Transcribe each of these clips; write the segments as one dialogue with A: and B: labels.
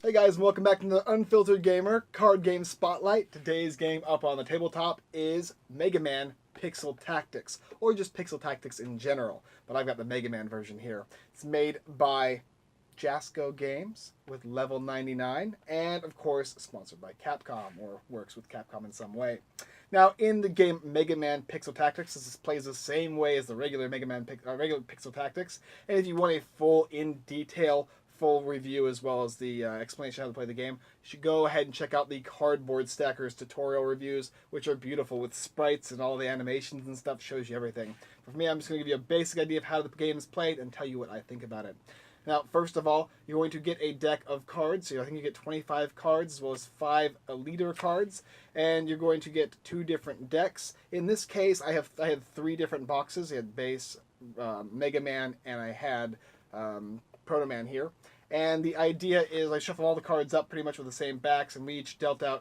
A: Hey guys, and welcome back to the Unfiltered Gamer Card Game Spotlight. Today's game up on the tabletop is Mega Man Pixel Tactics, or just Pixel Tactics in general, but I've got the Mega Man version here. It's made by Jasco Games with Level 99, and of course sponsored by Capcom, or works with Capcom in some way. Now, in the game Mega Man Pixel Tactics, this plays the same way as the regular regular Pixel Tactics, and if you want a full, in-detail full review as well as the explanation of how to play the game, you should go ahead and check out the Cardboard Stackers tutorial reviews, which are beautiful with sprites and all the animations and stuff. Shows you everything. For me, I'm just going to give you a basic idea of how the game is played and tell you what I think about it. Now, first of all, you're going to get a deck of cards. So I think you get 25 cards as well as 5 leader cards, and you're going to get 2 different decks. In this case, I had 3 different boxes. I had base, Mega Man, and I had Proto Man here. And the idea is I shuffle all the cards up pretty much with the same backs, and we each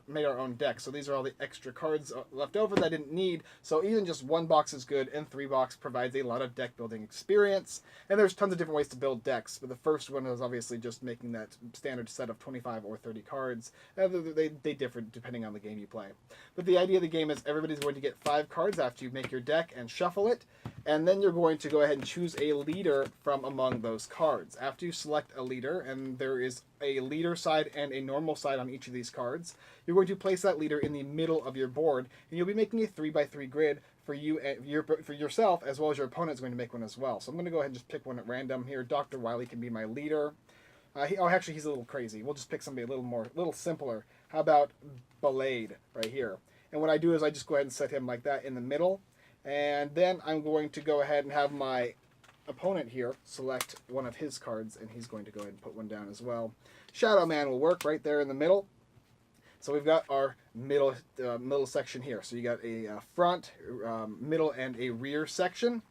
A: made our own deck. So these are all the extra cards left over that I didn't need. So even just 1 box is good, and 3 box provides a lot of deck building experience. And there's tons of different ways to build decks, but the first one is obviously just making that standard set of 25 or 30 cards. They differ depending on the game you play. But the idea of the game is everybody's going to get 5 cards after you make your deck and shuffle it. And then you're going to go ahead and choose a leader from among those cards. After you select a leader, and there is a leader side and a normal side on each of these cards, you're going to place that leader in the middle of your board, and you'll be making a 3x3 grid for you and for yourself, as well as your opponent's going to make one as well. So I'm going to go ahead and just pick one at random here. Dr. Wily can be my leader. Actually, he's a little crazy. We'll just pick somebody a little simpler. How about Blade right here? And what I do is I just go ahead and set him like that in the middle. And then I'm going to go ahead and have my opponent here select one of his cards, and he's going to go ahead and put one down as well. Shadow Man will work right there in the middle. So we've got our middle section here. So you got a front, middle, and a rear section.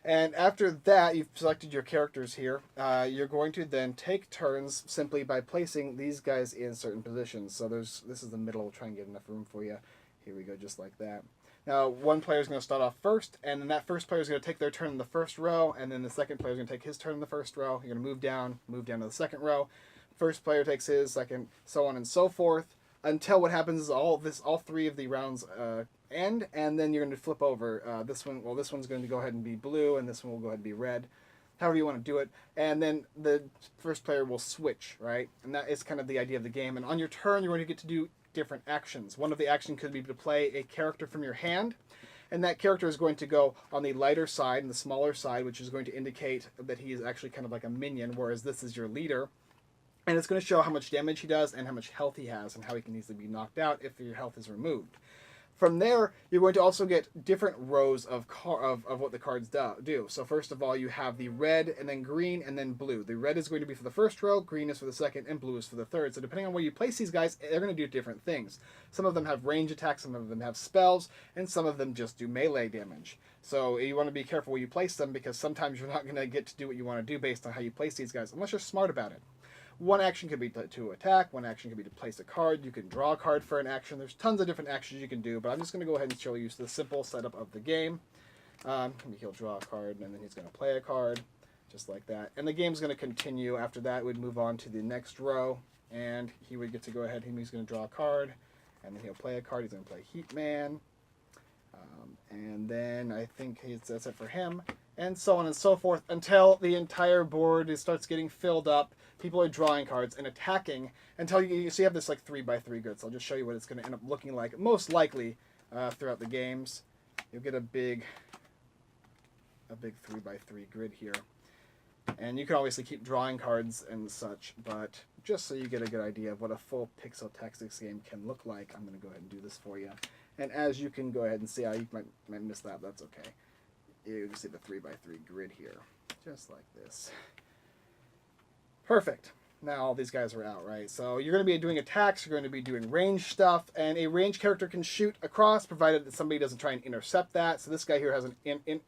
A: And after that, you've selected your characters here. You're going to then take turns simply by placing these guys in certain positions. So this is the middle. We'll try and get enough room for you. Here we go, just like that. Now, one player is going to start off first, and then that first player is going to take their turn in the first row, and then the second player is going to take his turn in the first row. You're going to move down to the second row. First player takes his, second, so on and so forth, until what happens is all 3 of the rounds end, and then you're going to flip over. This one's going to go ahead and be blue, and this one will go ahead and be red. However you want to do it. And then the first player will switch, right? And that is kind of the idea of the game. And on your turn, you're going to get to do different actions. One of the actions could be to play a character from your hand, and that character is going to go on the lighter side and the smaller side, which is going to indicate that he is actually kind of like a minion, whereas this is your leader. And it's going to show how much damage he does and how much health he has and how he can easily be knocked out if your health is removed. From there, you're going to also get different rows of what the cards do. So first of all, you have the red, and then green, and then blue. The red is going to be for the first row, green is for the second, and blue is for the third. So depending on where you place these guys, they're going to do different things. Some of them have range attacks, some of them have spells, and some of them just do melee damage. So you want to be careful where you place them, because sometimes you're not going to get to do what you want to do based on how you place these guys, unless you're smart about it. One action could be to attack, one action could be to place a card, you can draw a card for an action. There's tons of different actions you can do, but I'm just going to go ahead and show you the simple setup of the game. He'll draw a card, and then he's going to play a card, just like that. And the game's going to continue. After that, we'd move on to the next row, and he would get to go ahead, he's going to draw a card, and then he'll play a card. He's going to play Heat Man, and then I think that's it for him, and so on and so forth, until the entire board starts getting filled up. People are drawing cards and attacking until you have this like 3x3 grid. So I'll just show you what it's going to end up looking like. Most likely throughout the games, you'll get a big 3x3 grid here. And you can obviously keep drawing cards and such, but just so you get a good idea of what a full Pixel Tactics game can look like, I'm going to go ahead and do this for you. And as you can go ahead and see, you might miss that, that's okay. You can see the 3x3 grid here, just like this. Perfect. Now all these guys are out, right? So you're going to be doing attacks, you're going to be doing range stuff, and a range character can shoot across, provided that somebody doesn't try and intercept that. So this guy here has an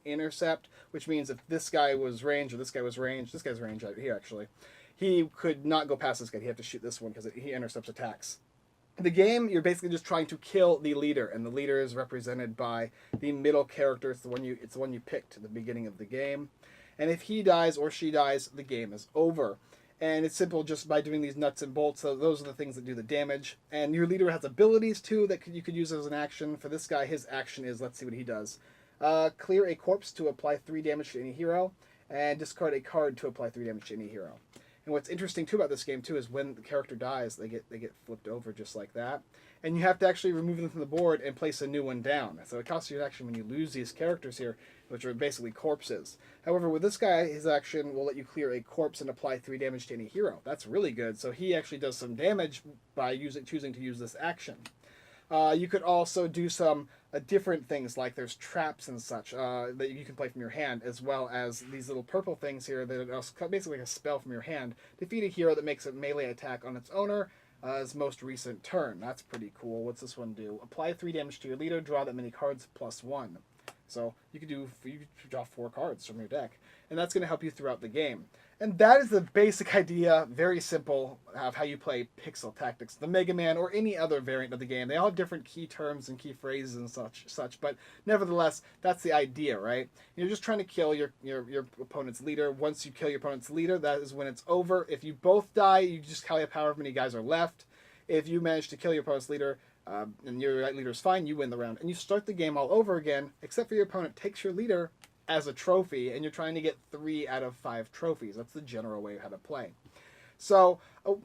A: intercept, which means if this guy was range, or this guy was range, this guy's range right here actually, he could not go past this guy. He'd have to shoot this one because he intercepts attacks. In the game, you're basically just trying to kill the leader, and the leader is represented by the middle character. It's the one you picked at the beginning of the game. And if he dies or she dies, the game is over. And it's simple just by doing these nuts and bolts. So those are the things that do the damage. And your leader has abilities too that you could use as an action. For this guy, his action is, let's see what he does. Clear a corpse to apply 3 damage to any hero, and discard a card to apply 3 damage to any hero. And what's interesting too about this game too is when the character dies, they get flipped over just like that. And you have to actually remove them from the board and place a new one down. So it costs you an action when you lose these characters here, which are basically corpses. However, with this guy, his action will let you clear a corpse and apply 3 damage to any hero. That's really good. So he actually does some damage by choosing to use this action. You could also do some different things, like there's traps and such that you can play from your hand, as well as these little purple things here that are basically like a spell from your hand. Defeat a hero that makes a melee attack on its owner his most recent turn. That's pretty cool. What's this one do? Apply 3 damage to your leader, draw that many cards +1. So you could draw 4 cards from your deck, and that's going to help you throughout the game. And that is the basic idea, very simple, of how you play Pixel Tactics. The Mega Man or any other variant of the game, they all have different key terms and key phrases and such. But nevertheless, that's the idea, right? You're just trying to kill your opponent's leader. Once you kill your opponent's leader, that is when it's over. If you both die, you just calculate however many guys are left. If you manage to kill your opponent's leader, and your leader's fine, you win the round. And you start the game all over again, except for your opponent takes your leader as a trophy, and you're trying to get 3 out of 5 trophies. That's the general way of how to play. So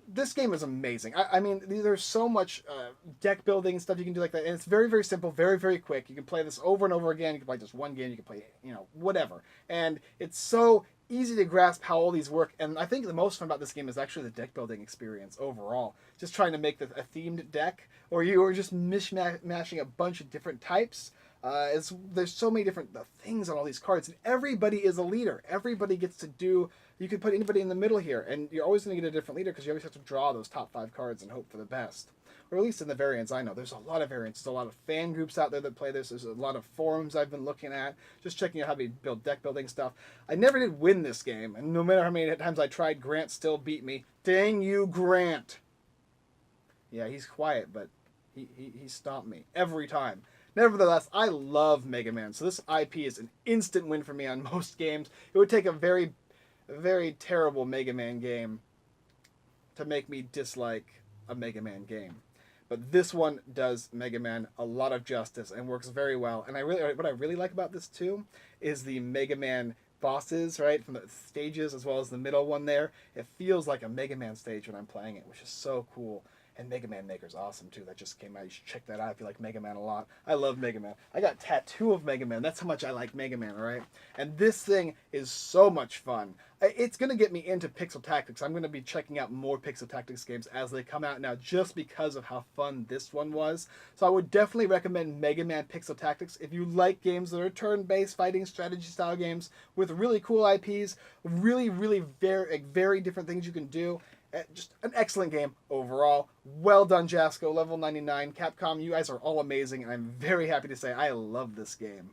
A: this game is amazing. I mean, there's so much deck building and stuff you can do like that, and it's very, very simple, very, very quick. You can play this over and over again. You can play just one game. You can play, whatever. And it's so easy to grasp how all these work. And I think the most fun about this game is actually the deck building experience overall. Just trying to make a themed deck, or you are just mashing a bunch of different types. There's so many different things on all these cards, and everybody is a leader. Everybody gets to do. You could put anybody in the middle here, and you're always going to get a different leader because you always have to draw those top 5 cards and hope for the best. Or at least in the variants I know. There's a lot of variants. There's a lot of fan groups out there that play this. There's a lot of forums I've been looking at, just checking out how to build deck building stuff. I never did win this game, and no matter how many times I tried, Grant still beat me. Dang you, Grant! Yeah, he's quiet, but he stomped me every time. Nevertheless, I love Mega Man, so this IP is an instant win for me on most games. It would take a very, very terrible Mega Man game to make me dislike a Mega Man game. But this one does Mega Man a lot of justice and works very well. And what I really like about this too is the Mega Man bosses, right, from the stages as well as the middle one there. It feels like a Mega Man stage when I'm playing it, which is so cool. And Mega Man Maker's awesome too. That just came out. You should check that out if you like Mega Man a lot. I love Mega Man. I got a tattoo of Mega Man. That's how much I like Mega Man, alright? And this thing is so much fun. It's going to get me into Pixel Tactics. I'm going to be checking out more Pixel Tactics games as they come out now just because of how fun this one was. So I would definitely recommend Mega Man Pixel Tactics if you like games that are turn-based fighting strategy style games with really cool IPs, really, really very different things you can do. Just an excellent game overall. Well done, Jasco. Level 99. Capcom, you guys are all amazing, and I'm very happy to say I love this game.